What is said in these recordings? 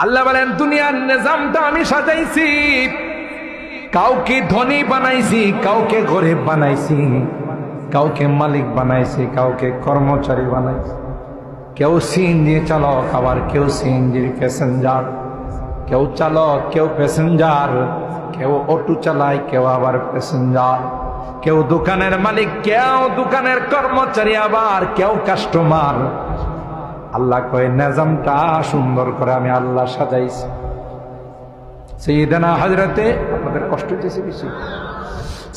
আল্লাহ বলেন দুনিয়ার নিজামটা আমি সাজাইছি, কাউকে ধনী বানাইছি, কাউকে গরিব বানাইছি, কাউকে মালিক বানাইছি, কাউকে কর্মচারী বানাইছি। কেউ সিএনজি চালক, আবার কেউ সিএনজির প্যাসেঞ্জার, কেউ চালক, কেউ প্যাসেঞ্জার, কেউ অটো চালায়, কেউ আবার প্যাসেঞ্জার, কেউ দোকানের মালিক, কেউ দোকানের কর্মচারী, আবার কেউ কাস্টমার। আল্লাহ কয় নিজামটা সুন্দর করে আমি আল্লাহ সাজাইছি। সাইয়্যিদানা হযরতে, আপনাদের কষ্ট হইতেছে বেশি,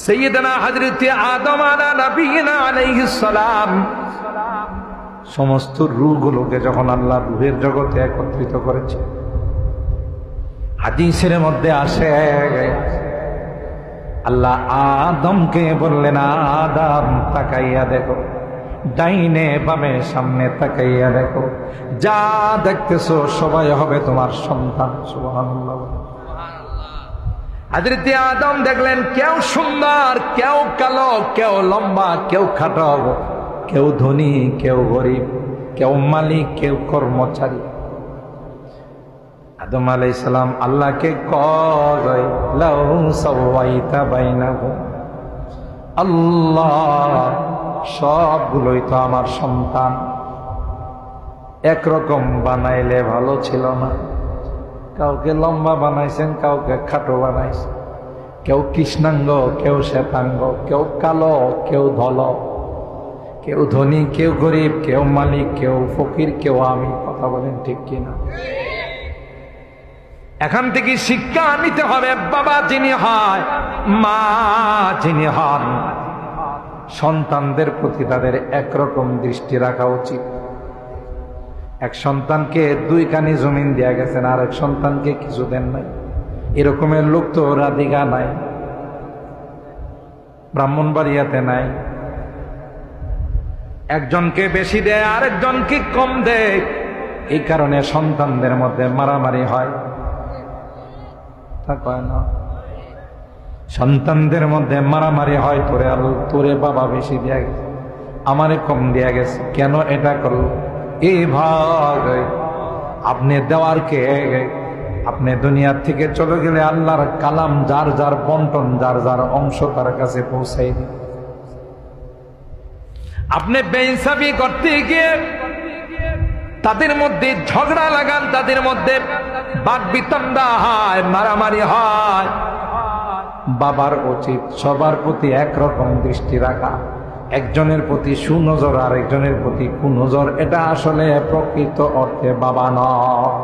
সাইয়্যিদানা হযরতে আদম আলা নবিয়িনা আলাইহিস সালাম সমস্ত রূহগুলোকে যখন আল্লাহ রূহের জগতে একত্রিত করেছে, হাদিসের মধ্যে আসে আল্লাহ আদমকে বললেন, আদম তাকাইয়া দেখো, ডাইনে বামে সামনে তাকাইয়া দেখো, যা দেখতেছো সবাই হবে তোমার সন্তান। সুবহানাল্লাহ। হযরত আদম দেখলেন কেউ সুন্দর, কেউ কালো, কেউ লম্বা, কেউ খাটো, কেউ ধনী, কেউ গরিব, কেউ মালিক, কেউ কর্মচারী। আদম আলাইহিস সালাম আল্লাহকে কয়, লাউ সাওয়াইতা বাইনাহুম, আল্লাহ সবগুলোই তো আমার সন্তান, একরকম বানাইলে ভালো ছিল না? কাউকে লম্বা বানাইছেন, কাউকে খাটো বানাইছেন, কেউ কৃষ্ণাঙ্গ, কেউ শ্বেতাঙ্গ, কেউ কালো, কেউ ধল, কেউ ধনী, কেউ গরিব, কেউ মালিক, কেউ ফকির, কেউ আমি। কথা বলেন ঠিক কিনা? এখান থেকে শিক্ষা নিতে হবে, বাবা যিনি হয়, মা যিনি হন, সন্তানদের প্রতি তাদের একরকম দৃষ্টি রাখা উচিত। এক সন্তানকে 2 কানি জমিন দেয়া গেছেন, আর এক সন্তানকে কিছু দেন নাই। এরকমের লোক তো রাধিকা নাই, ব্রাহ্মণবাড়িয়াতে নাই। একজনকে বেশি দেয়, আরেকজনকে কম দেয়। এই কারণে সন্তানদের মধ্যে মারামারি হয়, তা কয় না? সন্তানদের মধ্যে মারামারি হয়, তোরে বাবা বেশি দেয়া গেছে, আমারে কম দেয়া গেছে, কেন এটা করলো? এই ভাগ আপনি দেওয়ার কে? আপনি দুনিয়ার থেকে চলে গেলে আল্লাহর কালাম যার যার বন্টন, যার যার অংশ তার কাছে পৌঁছাই দিন। আপনি বেইনসাফি করতে গিয়ে তাদের মধ্যে ঝগড়া লাগান, তাদের মধ্যে বাকবিতণ্ডা হয়, মারামারি হয়। বাবার উচিত সবার প্রতি একরকম দৃষ্টি রাখা, একজনের প্রতি সুনজর, আর একজনের প্রতি কুনজর। এটা আসলে প্রকৃত অর্থে বাবা নয়।